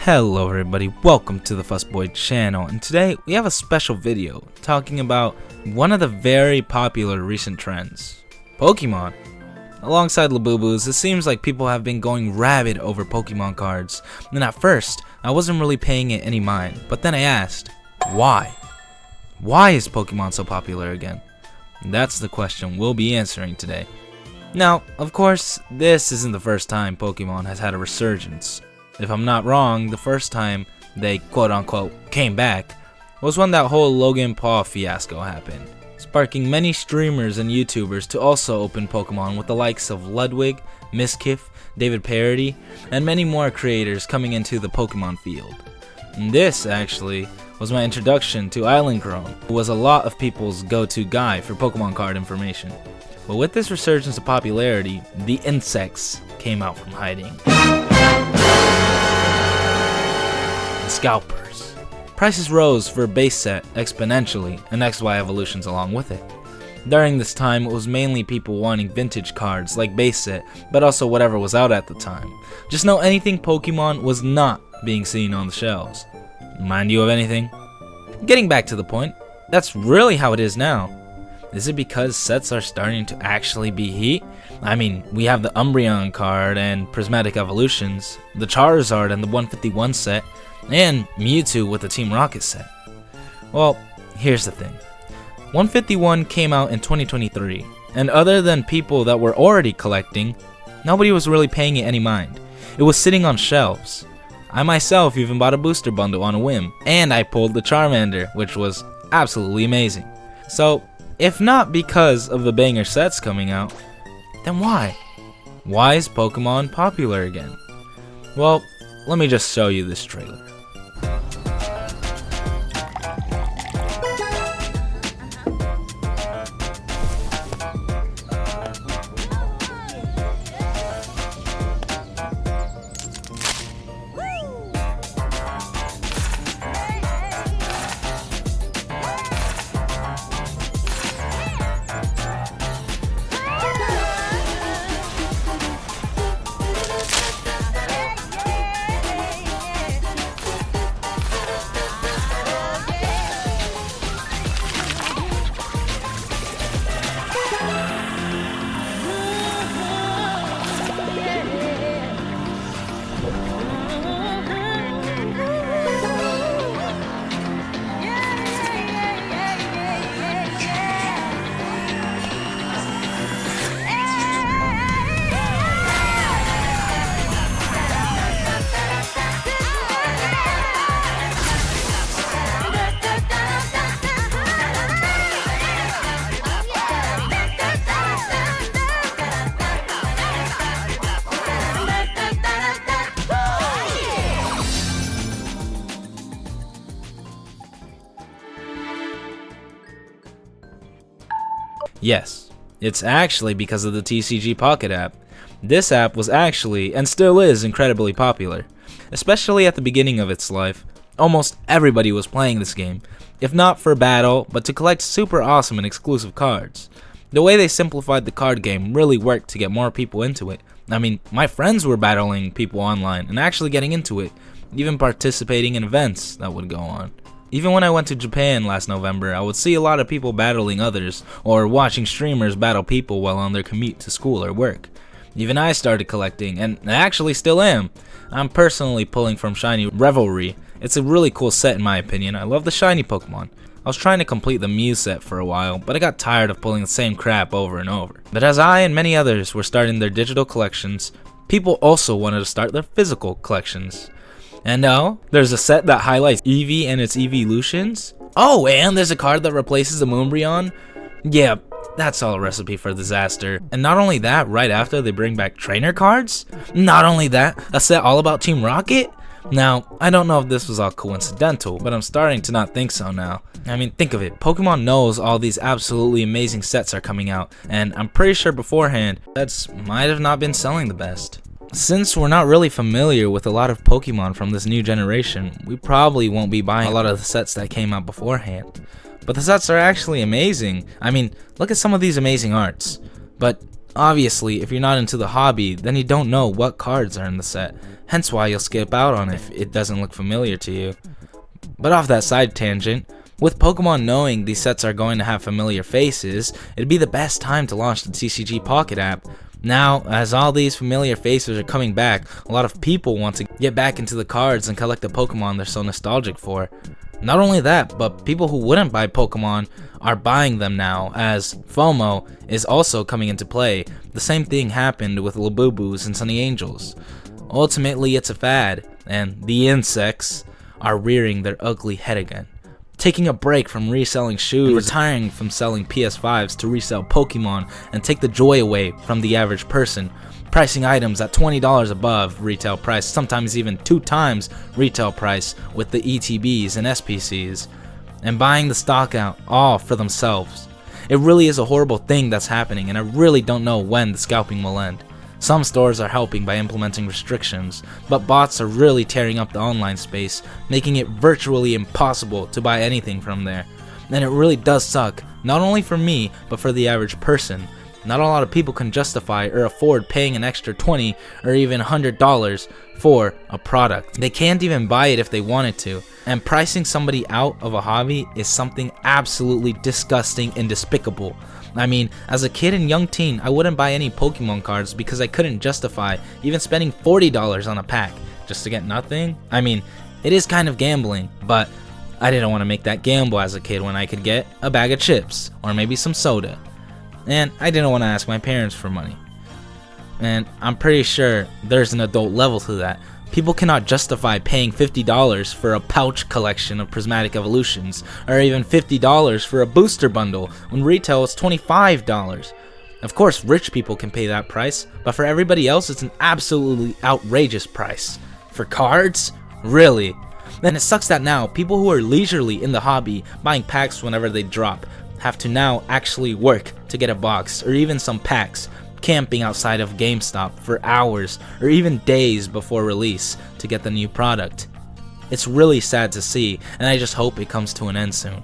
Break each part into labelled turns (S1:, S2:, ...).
S1: Hello everybody, welcome to the Fussboi channel, and today we have a special video talking about one of the very popular recent trends, Pokemon. Alongside Labubus, it seems like people have been going rabid over Pokemon cards, and at first, I wasn't really paying it any mind, but then I asked, why? Why is Pokemon so popular again? And that's the question we'll be answering today. Now, of course, this isn't the first time Pokemon has had a resurgence. If I'm not wrong, the first time they quote-unquote came back was when that whole Logan Paul fiasco happened, sparking many streamers and YouTubers to also open Pokemon with the likes of Ludwig, Miskiff, David Parody, and many more creators coming into the Pokemon field. And this, actually, was my introduction to Island Chrome, who was a lot of people's go-to guy for Pokemon card information. But with this resurgence of popularity, the insects came out from hiding. The scalpers. Prices rose for a base set exponentially, and XY evolutions along with it. During this time, it was mainly people wanting vintage cards like base set, but also whatever was out at the time. Just know anything Pokemon was not being seen on the shelves. Mind you of anything? Getting back to the point, that's really how it is now. Is it because sets are starting to actually be heat? I mean, we have the Umbreon card and Prismatic Evolutions, the Charizard and the 151 set, and Mewtwo with the Team Rocket set. Well, here's the thing. 151 came out in 2023, and other than people that were already collecting, nobody was really paying it any mind. It was sitting on shelves. I myself even bought a booster bundle on a whim, and I pulled the Charmander, which was absolutely amazing. So, if not because of the banger sets coming out, then why? Why is Pokemon popular again? Well, let me just show you this trailer. Yes, it's actually because of the TCG Pocket app. This app was actually, and still is, incredibly popular. Especially at the beginning of its life, almost everybody was playing this game, if not for battle, but to collect super awesome and exclusive cards. The way they simplified the card game really worked to get more people into it. I mean, my friends were battling people online and actually getting into it, even participating in events that would go on. Even when I went to Japan last November, I would see a lot of people battling others, or watching streamers battle people while on their commute to school or work. Even I started collecting, and I actually still am. I'm personally pulling from Shiny Revelry. It's a really cool set in my opinion. I love the shiny Pokemon. I was trying to complete the Mew set for a while, but I got tired of pulling the same crap over and over. But as I and many others were starting their digital collections, people also wanted to start their physical collections. And now, there's a set that highlights Eevee and its evolutions. Oh, and there's a card that replaces the Umbreon. Yeah, that's all a recipe for disaster. And not only that, right after they bring back trainer cards? Not only that, a set all about Team Rocket? Now, I don't know if this was all coincidental, but I'm starting to not think so now. I mean, think of it, Pokemon knows all these absolutely amazing sets are coming out, and I'm pretty sure beforehand, sets might have not been selling the best. Since we're not really familiar with a lot of Pokemon from this new generation, we probably won't be buying a lot of the sets that came out beforehand. But the sets are actually amazing. I mean, look at some of these amazing arts. But Obviously, if you're not into the hobby, then you don't know what cards are in the set, hence why you'll skip out on it if it doesn't look familiar to you. But off that side tangent, with Pokemon knowing these sets are going to have familiar faces, it'd be the best time to launch the TCG Pocket app. Now, as all these familiar faces are coming back, a lot of people want to get back into the cards and collect the Pokemon they're so nostalgic for. Not only that, but people who wouldn't buy Pokemon are buying them now, as FOMO is also coming into play. The same thing happened with Labubus and Sunny Angels. Ultimately, it's a fad, and the insects are rearing their ugly head again. Taking a break from reselling shoes, and retiring from selling PS5s to resell Pokemon and take the joy away from the average person, pricing items at $20 above retail price, sometimes even 2 times retail price with the ETBs and SPCs, and buying the stock out all for themselves. It really is a horrible thing that's happening, and I really don't know when the scalping will end. Some stores are helping by implementing restrictions, but bots are really tearing up the online space, making it virtually impossible to buy anything from there. And it really does suck, not only for me, but for the average person. Not a lot of people can justify or afford paying an extra $20 or even $100 for a product. They can't even buy it if they wanted to. And pricing somebody out of a hobby is something absolutely disgusting and despicable. I mean, as a kid and young teen, I wouldn't buy any Pokemon cards because I couldn't justify even spending $40 on a pack just to get nothing. I mean, it is kind of gambling, but I didn't want to make that gamble as a kid when I could get a bag of chips or maybe some soda. And I didn't want to ask my parents for money. And I'm pretty sure there's an adult level to that. People cannot justify paying $50 for a pouch collection of prismatic evolutions, or even $50 for a booster bundle when retail is $25. Of course, rich people can pay that price, but for everybody else, it's an absolutely outrageous price. For cards? Really? And it sucks that now, people who are leisurely in the hobby, buying packs whenever they drop, have to now actually work to get a box, or even some packs, camping outside of GameStop for hours or even days before release to get the new product. It's really sad to see, and I just hope it comes to an end soon.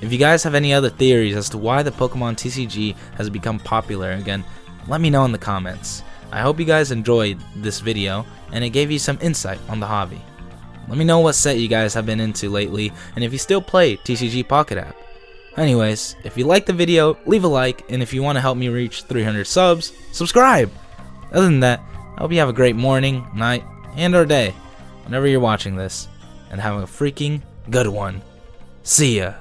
S1: If you guys have any other theories as to why the Pokemon TCG has become popular again, let me know in the comments. I hope you guys enjoyed this video and it gave you some insight on the hobby. Let me know what set you guys have been into lately and if you still play TCG Pocket app. Anyways, if you liked the video, leave a like, and if you want to help me reach 300 subs, subscribe! Other than that, I hope you have a great morning, night, and or day, whenever you're watching this, and have a freaking good one. See ya!